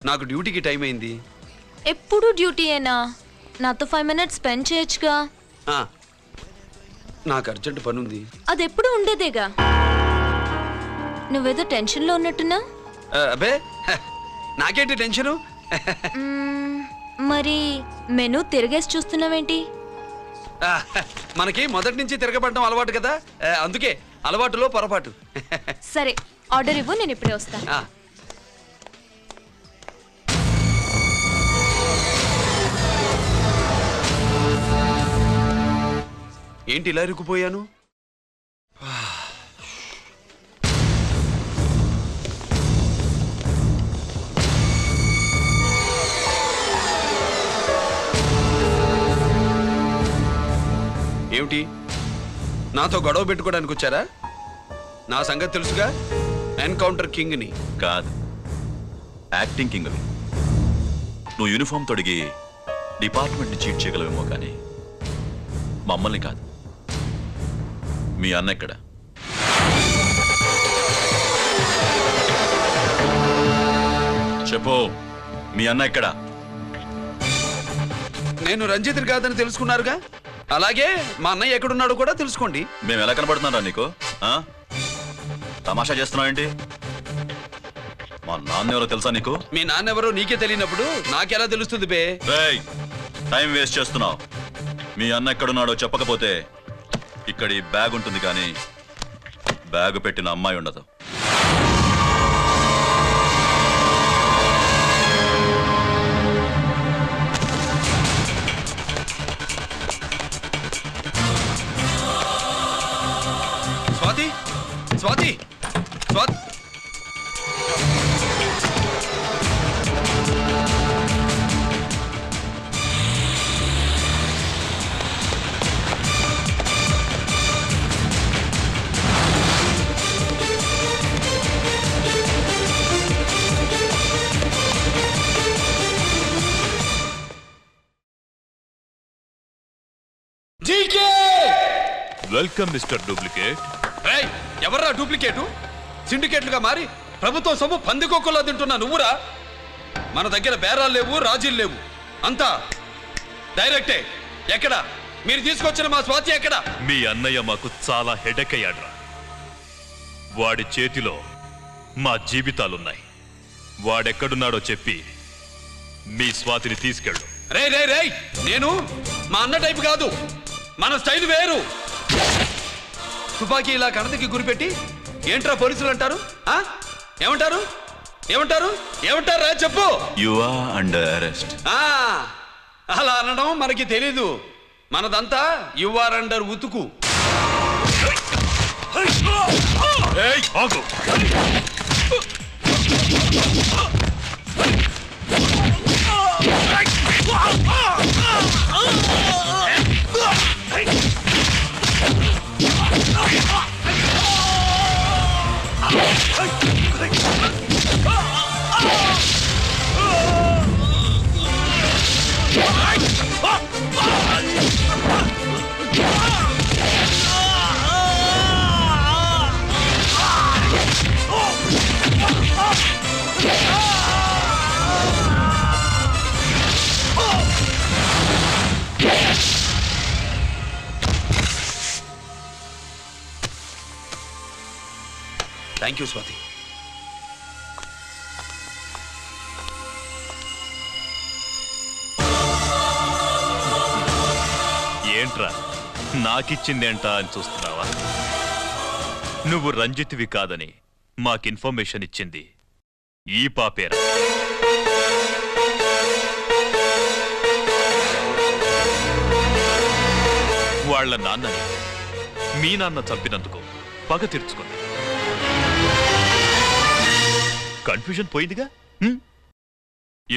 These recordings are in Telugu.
నాకు డ్యూటీకి టైం అయింది. ఎప్పుడు డ్యూటీయేనా? నాతో 5 minutes స్పెండ్ చేయొచ్చుగా. నాకు అర్జెంట్ పని ఉంది. అది ఎప్పుడు ఉండేదేగా. నువ్వేదో టెన్షన్లో ఉన్నట్టున్నా. అబే నాకేంటి టెన్షను? మరి మెనూ తిరిగేసి చూస్తున్నావేంటి? మనకి మొదటి నుంచి తిరగబడడం అలవాటు కదా, అందుకే అలవాటులో పొరపాటు. సరే ఆర్డర్ ఇవ్వు, నేను ఇప్పుడే వస్తాను. ఏంటి ఇలా ఇరుక్కుపోయాను? ఏమిటి, నాతో గొడవ పెట్టుకోవడానికి వచ్చారా? నా సంగతి తెలుసుగా, ఎన్కౌంటర్ కింగ్ని. కాదు, యాక్టింగ్ కింగ్వి. నువ్వు యూనిఫామ్ తొడిగి డిపార్ట్మెంట్ని చీట్ చేయగలవేమో కానీ మమ్మల్ని కాదు. మీ అన్న ఎక్కడ? చెప్పు, మీ అన్న ఎక్కడ? నేను రంజిత్ కాదని తెలుసుకున్నారుగా, అలాగే మా అన్నయ్య ఎక్కడున్నాడో కూడా తెలుసుకోండి. మేము ఎలా కనబడుతున్నారా నీకు? తమాషా చేస్తున్నావు ఏంటి? మా నాన్న ఎవరో తెలుసా నీకు? మీ నాన్న ఎవరో నీకే తెలియనప్పుడు నాకెలా తెలుస్తుంది బే? టైం వేస్ట్ చేస్తున్నావు. మీ అన్న ఎక్కడున్నాడో చెప్పకపోతే ఇక్కడ ఈ బ్యాగ్ ఉంటుంది కానీ బ్యాగ్ పెట్టిన అమ్మాయి ఉండదు. Swathi, Swathi, Swathi. Welcome mister duplicate. ఎవర్రా డూప్లికేటు? సిండికేట్లుగా మారి ప్రభుత్వం సొమ్ము పందికొక్కులా తింటున్నా నువ్వురా? మన దగ్గర బేరాలు లేవు, రాజీలు లేవు, అంతా డైరెక్టే. ఎక్కడ మీరు తీసుకొచ్చిన మా స్వాతి ఎక్కడ? మీ అన్నయ్య మాకు చాలా హెడేక్ అయ్యాడ్రా. వాడి చేతిలో మా జీవితాలున్నాయి. వాడెక్కడున్నాడో చెప్పి మీ స్వాతిని తీసుకెళ్ళు. రే నేను మా అన్న టైపు కాదు, మన స్టైల్ వేరు. తుపాకీ ఇలా కణతకి గురిపెట్టి ఏంట్రా పోలీసులు అంటారు? ఏమంటారు ఏమంటారు ఏమంటారా చెప్పు. You are under arrest. అలా అనడం మనకి తెలీదు. మనదంతా యు ఆర్ అండర్ ఉతుకు. Thank you Swathi. ఏంట్రా నాకిచ్చిందేంటా అని చూస్తున్నావా? నువ్వు రంజిత్వి కాదని మాకు ఇన్ఫర్మేషన్ ఇచ్చింది ఈ పాపేరా. వాళ్ళ నాన్నని మీ నాన్న చంపినందుకు పగ తీర్చుకుంది. కన్ఫ్యూజన్ పోయిందిగా.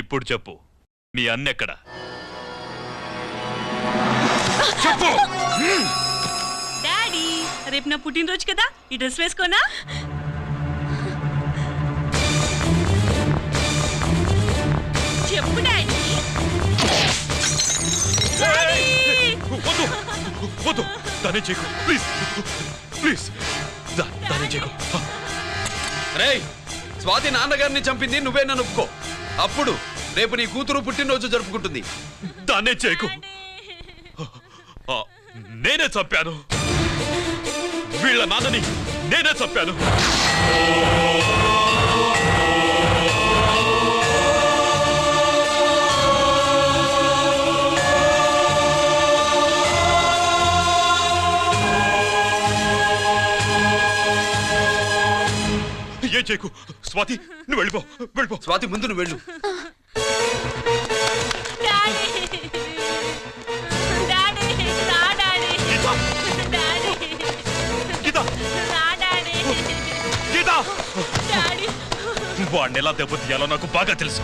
ఇప్పుడు చెప్పు, మీ అన్నెక్కడా? చెప్పు. డాడీ, రేపు నా పుట్టినరోజు కదా, ఈ డ్రెస్ వేసుకోనా? చెప్పు డాడీ. వద్దు, దానే చేయకు ప్లీజ్, ప్లీజ్ దానే చేయకు. రేయ్, స్వాతి నాన్నగారిని చంపింది నువ్వే, నన్ను ఒప్పుకో. అప్పుడు రేపు నీ కూతురు పుట్టినరోజు జరుపుకుంటుంది. దాన్నే చేయకు. ఆ, నేనే చంపాను. వీళ్ళ నాన్నని నేనే చంపాను. ఏం చేయకు. స్వాతి, నువ్వు వెళ్ళిపో, వెళ్ళిపో. స్వాతి, ముందు నువ్వు వెళ్ళు. డాడీ డాడీ రా డాడీ డాడీ గీత, రా డాడీ గీత. డాడీ వాడిని ఎలా దెబ్బతీయాలో నాకు బాగా తెలుసు.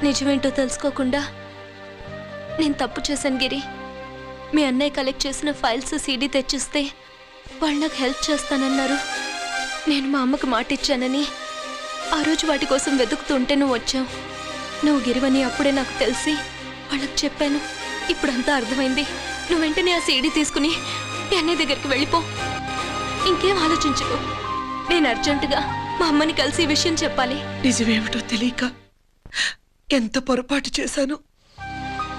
నిజమేంటో తెలుసుకోకుండా నేను తప్పు చేశాను గిరి. మీ అన్నయ్య కలెక్ట్ చేసిన ఫైల్స్ సీడీ తెచ్చిస్తే వాళ్ళు నాకు హెల్ప్ చేస్తానన్నారు. నేను మా అమ్మకు మాట ఇచ్చానని ఆ రోజు వాటి కోసం వెతుకుతుంటే నువ్వు వచ్చావు. నువ్వు గిరివని అప్పుడే నాకు తెలిసి వాళ్ళకి చెప్పాను. ఇప్పుడంతా అర్థమైంది. నువ్వు వెంటనే ఆ సీడీ తీసుకుని మీ అన్నయ్య దగ్గరికి వెళ్ళిపో. ఇంకేం ఆలోచించుకో. నేను అర్జెంటుగా మా అమ్మని కలిసి ఈ విషయం చెప్పాలి. నిజమేమిటో తెలియక ఎంత పొరపాటు చేశాను.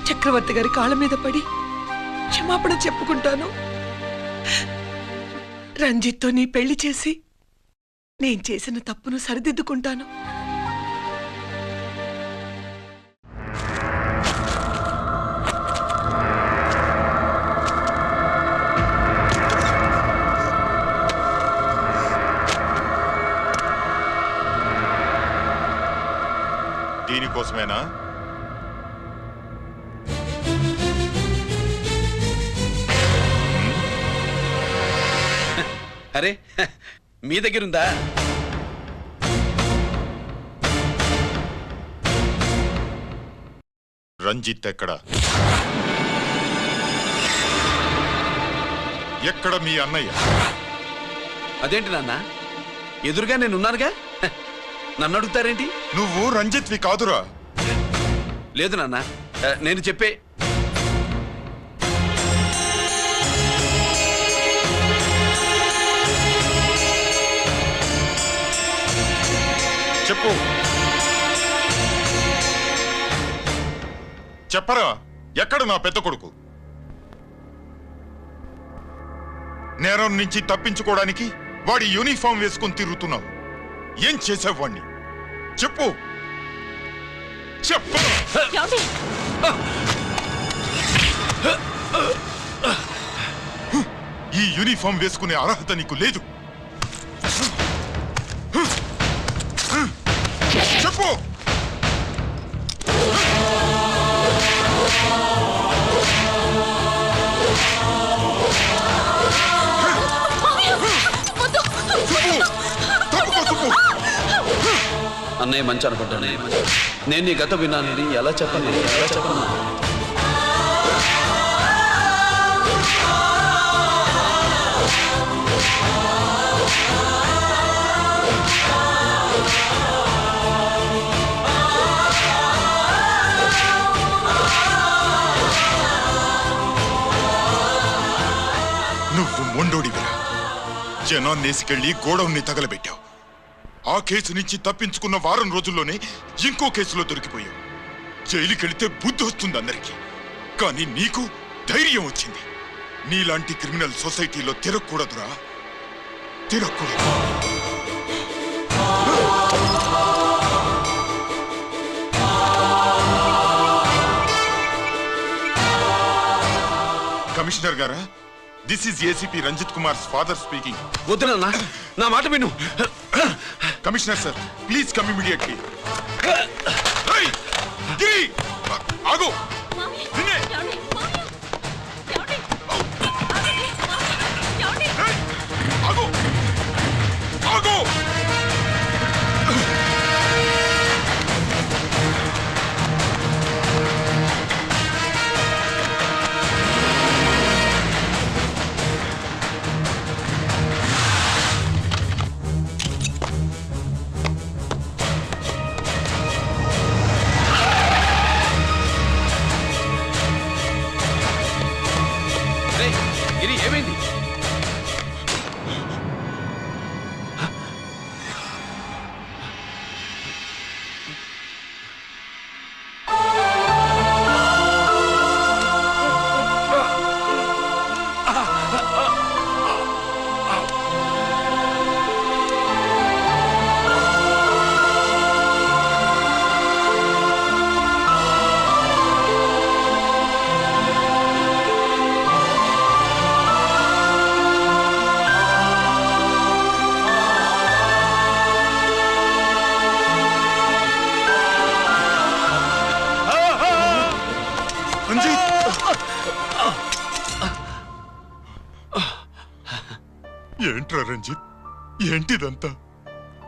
చక్రవర్తి గారి కాళ్ళ మీద పడి క్షమాపణ చెప్పుకుంటాను. రంజిత్తో నీ పెళ్లి చేసి నేను చేసిన తప్పును సరిదిద్దుకుంటాను. దీనికోసమేనా? అరే, మీ దగ్గరుందా? రంజిత్ ఎక్కడ? ఎక్కడ మీ అన్నయ్య? అదేంటి నాన్న, ఎదురుగా నేనున్నానుగా, నన్ను అడుగుతారేంటి? నువ్వు రంజిత్వి కాదురా. లేదు నాన్న, నేను చెప్పే. చెప్పు, చెప్పరా, ఎక్కడ నా పెద్ద కొడుకు? నేరం నుంచి తప్పించుకోవడానికి వాడి యూనిఫామ్ వేసుకుని తిరుగుతున్నావు. ఏం చేసావు వాణ్ణి? చెప్పు, చెప్పు. ఈ యూనిఫామ్ వేసుకునే అర్హత నీకు లేదు. చెప్పు. అన్నయ్య మంచి అనుకుంటానే. నేను నీ గత విన్నానని ఎలా చెప్పను? నువ్వు మొండోడివిరా. జనాన్నేసికెళ్ళి గోడౌన్ని తగలబెట్టావు. ఆ కేసు నుంచి తప్పించుకున్న వారం రోజుల్లోనే ఇంకో కేసులో దొరికిపోయావు. జైలుకెళితే బుద్ధి వస్తుంది అందరికీ, కానీ నీకు ధైర్యం వచ్చింది. నీలాంటి క్రిమినల్ సొసైటీలో తిరగకూడదురా, తిరగకూడదు. కమిషనర్ గారా, this is ACP Ranjith Kumar's father speaking. వద్దు నాన్న, నా మాట విను. Commissioner sir, please come immediately. Giri, ఆగు. నిన్నే. ఆగు, ఆగు. ఏంట్రా రంజిత్, ఏంటిదంతా?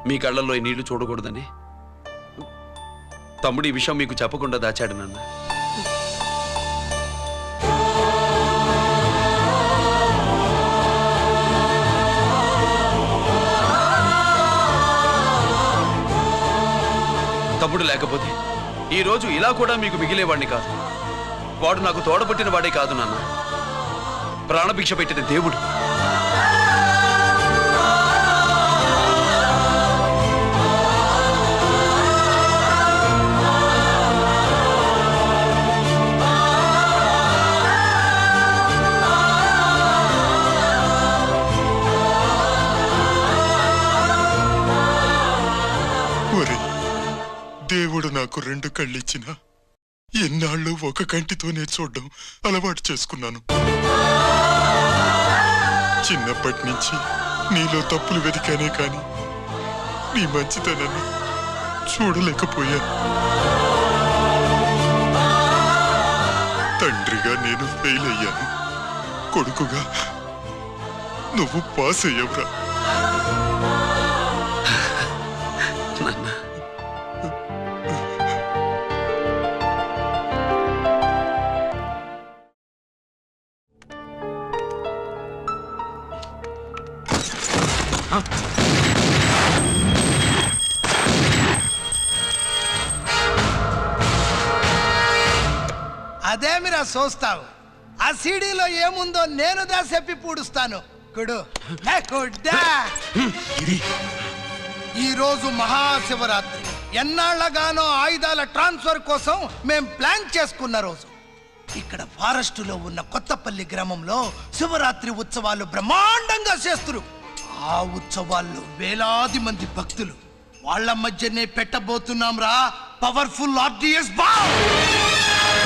మీ కళ్ళల్లో ఈ నీళ్లు చూడకూడదని తమ్ముడు ఈ విషయం మీకు చెప్పకుండా దాచాడు నాన్న. తమ్ముడు లేకపోతే ఈ రోజు ఇలా కూడా మీకు మిగిలేవాడిని కాదు. వాడు నాకు తోడబుట్టిన వాడే కాదు నాన్న, ప్రాణభిక్ష పెట్టిన దేవుడు. ఒరే, దేవుడు నాకు 2 కళ్ళిచ్చినా ఎన్నాళ్ళు ఒక కంటితోనే చూడడం అలవాటు చేసుకున్నాను. చిన్నప్పటి నుంచి నీలో తప్పులు వెతికానే కాని నీ మంచితనాన్ని చూడలేకపోయాను. తండ్రిగా నేను ఫెయిల్ అయ్యాను, కొడుకుగా నువ్వు పాస్ అయ్యవురా. నాన్న, అదేమిరా చూస్తావు? ఆ సీడీలో ఏముందో నేను చెప్పి పూడుస్తాను. కుడు కుడ్డా. ఈ రోజు మహాశివరాత్రి. ఎన్నాళ్లగానో ఆయుధాల ట్రాన్స్ఫర్ కోసం మేం ప్లాన్ చేసుకున్న రోజు. ఇక్కడ ఫారెస్టులో ఉన్న కొత్తపల్లి గ్రామంలో శివరాత్రి ఉత్సవాలు బ్రహ్మాండంగా చేస్తురు. ఆ ఉత్సవాల్లో వేలాది మంది భక్తులు. వాళ్ళ మధ్యనే పెట్టబోతున్నాం రా పవర్ఫుల్ ఆర్డిఎస్ బాంబ్.